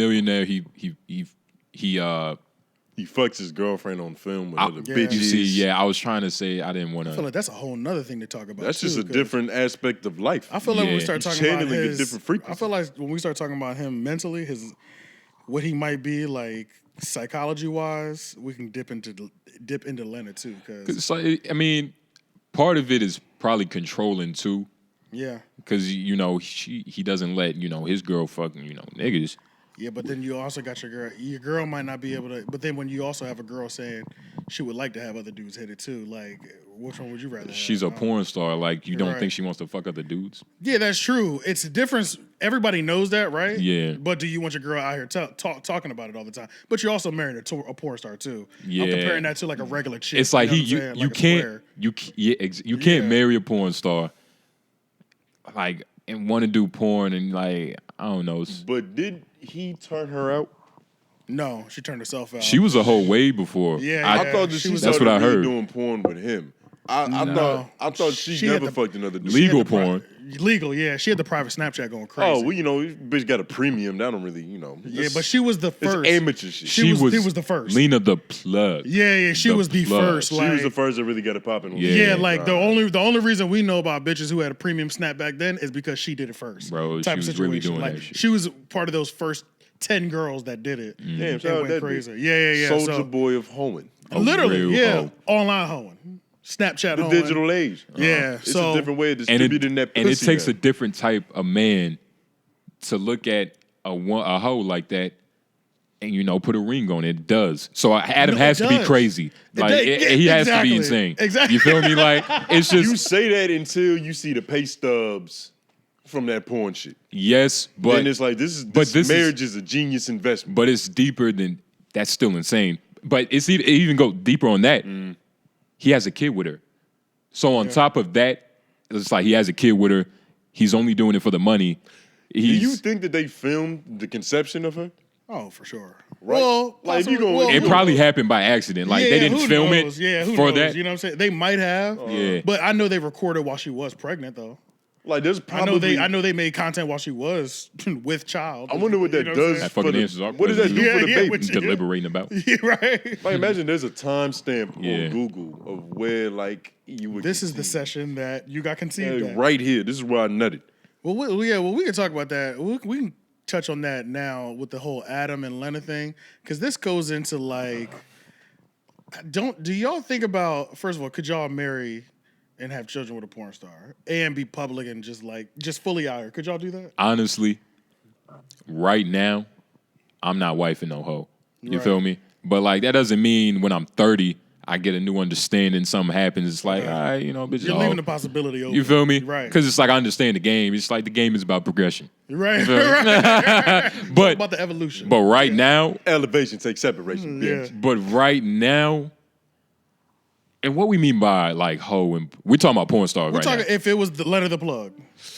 millionaire. He fucks his girlfriend on film with other bitches. You see, I was trying to say I didn't want to. I feel like that's a whole nother thing to talk about. That's just a different aspect of life. I feel like when we start talking about his, a different frequency. I feel like when we start talking about him mentally, what he might be like psychology wise, we can dip into Lena too. Cause like, I mean, part of it is probably controlling too. Yeah. Because he doesn't let his girl fucking niggas. Yeah, but then you also got your girl. Your girl might not be able to. But then when you also have a girl saying she would like to have other dudes hit it too, like which one would you rather? She's a porn star. Like you don't think she wants to fuck other dudes? Yeah, that's true. It's a difference. Everybody knows that, right? Yeah. But do you want your girl out here talking about it all the time? But you're also marrying a porn star too. Yeah. I'm comparing that to like a regular chick. It's like you can't marry a porn star. Like and want to do porn and like I don't know. But did he turn her out? No, she turned herself out. She was a hoe way before. I thought that she that's what I heard. Doing porn with him. I thought she never fucked another dude. Legal porn. Legal, yeah. She had the private Snapchat going crazy. Oh, well, bitch got a premium. That don't really, Yeah, but she was the first. It's amateur shit. He was the first. Lena the plug. Yeah. She was the first. She was the first that really got it popping. Yeah, like the only reason we know about bitches who had a premium snap back then is because she did it first. Bro, she was really doing that shit. She was part of those first 10 girls that did it. Damn, shout out that crazy. Yeah. Soldier Boy of hoeing. Literally, online hoeing. Snapchat the hoeing. digital age. Yeah. It's a different way of distributing that pussy. And it takes a different type of man to look at a hoe like that and, put a ring on it. It does. So Adam has to be crazy. Like, he has to be insane. Exactly. You feel me? Like, it's just... You say that until you see the pay stubs from that porn shit. Yes, but... Then it's like, this marriage is a genius investment. But it's deeper than... That's still insane. But it even go deeper on that. He has a kid with her. So on top of that, it's like he has a kid with her. He's only doing it for the money. Do you think that they filmed the conception of her? Oh, for sure. Right? Well, like it probably happened by accident. Like they didn't film it for that. You know what I'm saying? They might have. Yeah. But I know they recorded while she was pregnant, though. Like there's probably I know they made content while she was with child. I wonder what that does. That fucking answers our what does that do for the baby? Deliberating about. Yeah, right. Like imagine there's a timestamp on Google of where like you would. This is the session that you got conceived at. Right here. This is where I nutted. Well, we can talk about that. We can touch on that now with the whole Adam and Lena thing, because this goes into like, do y'all think about, first of all, could y'all marry and have children with a porn star and be public and just fully out here? Could y'all do that? Honestly, right now, I'm not wifing no hoe. You feel me? But like that doesn't mean when I'm 30, I get a new understanding, something happens. It's like, all right, bitch. You're leaving the possibility open. You feel me? Right. Because it's like I understand the game. It's like the game is about progression. Right. But about the evolution. But right now, elevation takes separation. Yeah. But right now, and what we mean by like hoe, and we're talking about porn stars. We're talking now. If it was the Lena the plug,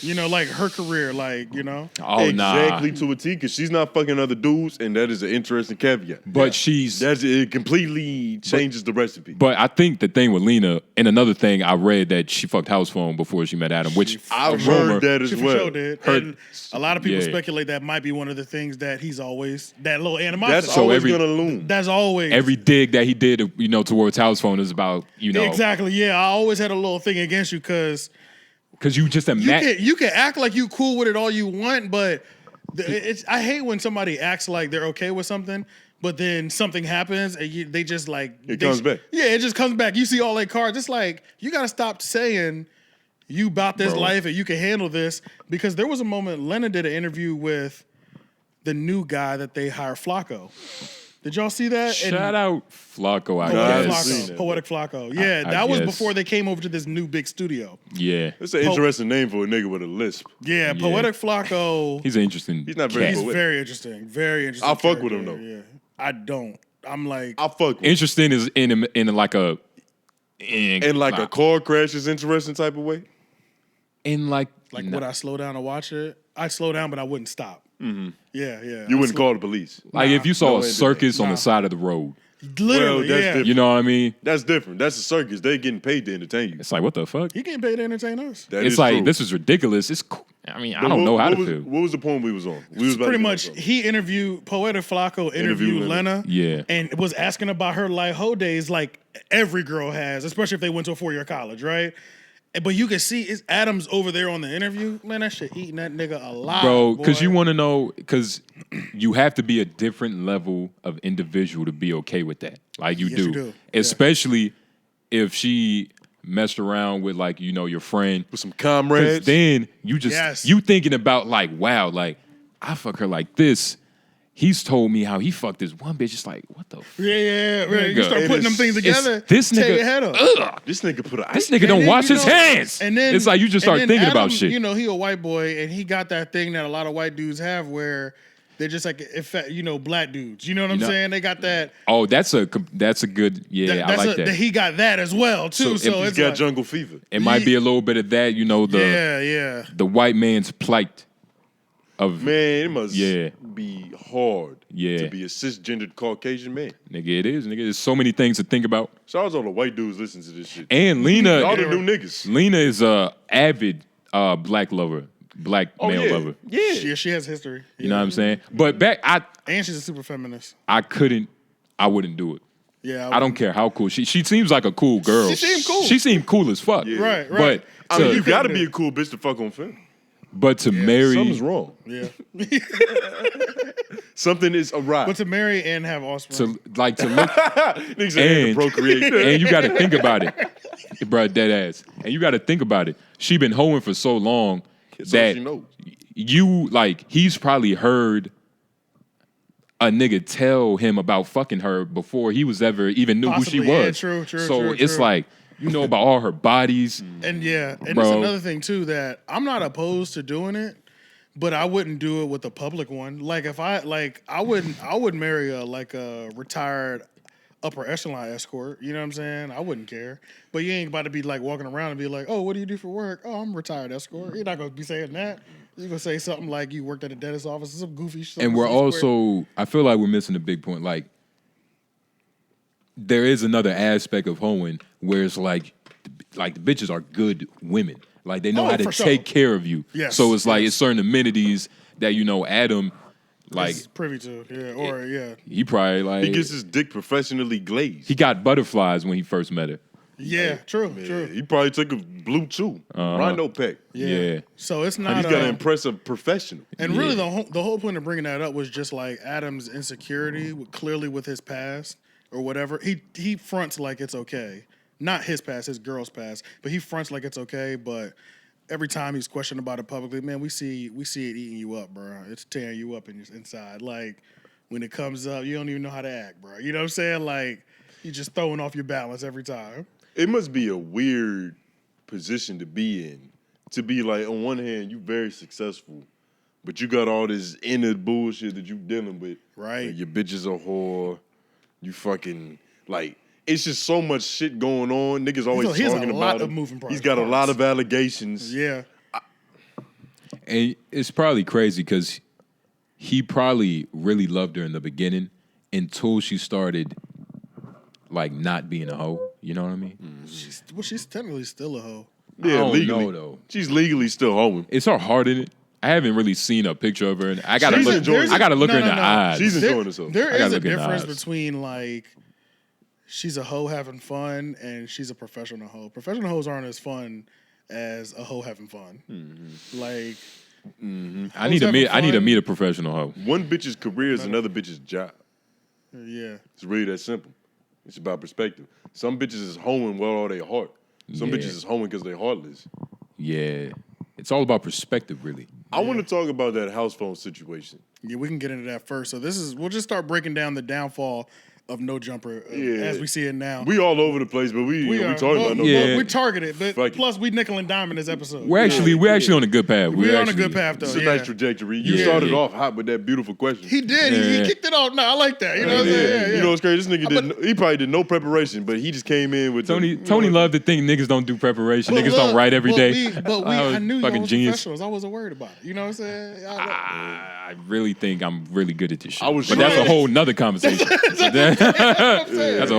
like her career, like Oh, exactly nah. to a T, because she's not fucking other dudes, and that is an interesting caveat. But it completely changes the recipe. But I think the thing with Lena, and another thing I read that she fucked house phone before she met Adam, which I've heard that as she well. Sure did. And a lot of people speculate that might be one of the things that he's always, that little animosity. That's always gonna loom. That's always every dig that he did, towards house phone is about exactly. Yeah, I always had a little thing against you because you just imagine you can act like you cool with it all you want, but I hate when somebody acts like they're okay with something, but then something happens and they just like it comes back. Yeah, it just comes back. You see all their cards. It's like you got to stop saying you about this life and you can handle this, because there was a moment Lena did an interview with the new guy that they hired, Flacco. Did y'all see that? Shout out Flacco, I guess. Poetic Flacco. Yeah, that was before they came over to this new big studio. Yeah. It's an interesting name for a nigga with a lisp. Yeah, Poetic Flacco. He's interesting. He's not very He's very interesting. Very interesting. I fuck with him, though. Yeah. I don't. I'm like... I fuck with interesting is in like a... In like a car crash is interesting type of way? In like... would I slow down to watch it? I'd slow down, but I wouldn't stop. Mm-hmm. Yeah. You wouldn't call the police. Like if you saw a circus on the side of the road. Literally, that's yeah. different. You know what I mean? That's different. That's a circus. They getting paid to entertain you. It's like, what the fuck? He getting paid to entertain us. That It's is like, true. this is ridiculous. It's cool. I mean, I But don't know how to was, feel. What was the point we was on? We was about Pretty to get much, on something. he interviewed Poetic Flacco interviewed Lena, Yeah. and was asking about her like hoe days, like every girl has, especially if they went to a 4-year college, right? But you can see it's Adam's over there on the interview. Man, that shit eating that nigga alive, Bro, because boy. you want to know, because you have to be a different level of individual to be okay with that. Like you Yes, do. you do. Yeah. Especially if she messed around with like, you know, your friend. With some 'Cause comrades. then you just, Yes. you thinking about like, wow, like I fuck her like this. He's told me how he fucked this one bitch. It's like, what the fuck? Yeah, right. You Nigga, start putting them things together. This tear nigga, your head up. ugh, This nigga put a this ice. nigga don't then, wash you his know, hands. And then it's like you just start and then thinking Adam, about shit. You know, he a white boy, and he got that thing that a lot of white dudes have, where they're just like, black dudes. You know what I'm know- saying? They got that. Oh, that's a good. Yeah, I like that. He got that as well too. So, He's it's got like, jungle fever. It might be a little bit of that, you know, yeah. the white man's plight of Man, it must Yeah. be hard Yeah. to be a cisgendered Caucasian man. nigga. It is, nigga. There's so many things to think about. Shout out to all the white dudes listening to this shit. And Y'all the Lena, new niggas. Lena is a avid black lover, black male yeah. lover. Yeah. She has history. You know what I'm saying? But back, And she's a super feminist. I wouldn't do it. Yeah, I don't care how cool she seems like a cool girl. She seemed cool. She seemed cool as fuck. Yeah. Right. But I mean, you to, gotta be a cool bitch to fuck on film. but to marry, Something's wrong. Yeah. Something is awry. But to marry and have offspring. to look, Niggas ain't and- to procreate. and you got to think about it, bro. Dead ass. And you got to think about it. She been hoeing for so long So that she knows. you like. He's probably heard a nigga tell him about fucking her before he was ever even knew who she Possibly, yeah, was. true, So it's true. like you know about all her bodies. And yeah, and Bro. it's another thing too that I'm not opposed to doing it, but I wouldn't do it with a public one. Like if I would marry a retired upper echelon escort. You know what I'm saying? I wouldn't care. But you ain't about to be like walking around and be like, oh, what do you do for work? Oh, I'm a retired escort. You're not gonna be saying that. You're gonna say something like you worked at a dentist office or some goofy shit. And we're also, I feel like we're missing a big point. Like, there is another aspect of hoeing where it's like the bitches are good women. Like, they know Oh, how to for sure. take care of you. Yes, So it's like, yes. it's certain amenities that, you know, Adam, like, is privy to. Yeah. Or yeah. he probably, like, He gets his dick professionally glazed. he got butterflies when he first met her. Yeah, true. He probably took a blue chew. Rhino peck. Yeah. So it's not He's got to impress a professional. And really, the whole point of bringing that up was just like Adam's insecurity, clearly with his past or whatever. He fronts like it's okay, not his past, his girl's past, but he fronts like it's okay. But every time he's questioned about it publicly, man, we see it eating you up, bro. It's tearing you up inside. Like when it comes up, you don't even know how to act, bro. You know what I'm saying? Like you're just throwing off your balance every time. It must be a weird position to be in. To be like, on one hand, you very successful, but you got all this inner bullshit that you dealing with. Right. Like, your bitch is a whore. You fucking, like, it's just so much shit going on. Niggas always He has a talking lot about of him. moving parts. He's got a lot of allegations. Yeah. And it's probably crazy because he probably really loved her in the beginning until she started, like, not being a hoe. You know what I mean? She's technically still a hoe. Yeah, I don't legally. know, though. She's legally still hoeing. Is her heart in it? I haven't really seen a picture of her, and I gotta She's look. enjoying I gotta look No, her in no, the no. eyes. She's enjoying herself. There I gotta is a look in the difference eyes. between like she's a hoe having fun and she's a professional hoe. Professional hoes aren't as fun as a hoe having fun. Like I need to meet a professional hoe. One bitch's career is another bitch's job. yeah. It's really that simple. It's about perspective. Some bitches is hoeing with all their heart. Some Yeah. bitches is hoeing because they heartless. Yeah, it's all about perspective, really. I want to talk about that house phone situation. Yeah, we can get into that first. So we'll just start breaking down the downfall of No Jumper as we see it now. We all over the place, but we are. talking about no Yeah. phone. We targeted, but Fuck it. plus we nickel and dime in this episode. We're actually on a good path. We're on a good path though. It's a yeah. nice trajectory. You Yeah. started Yeah. off hot with that beautiful question. He did. He Yeah. kicked it off. No, I like that. You know what I'm saying? Yeah, yeah. You know what's crazy? This nigga he probably did no preparation, but he just came in with Tony loved to think niggas don't do preparation. But Niggas look, don't write every but day. I knew y'all fucking was genius. professionals. I wasn't worried about it. You know what I'm saying? I really think I'm really good at this shit. I was but that's a trying- whole nother conversation. So that- That's a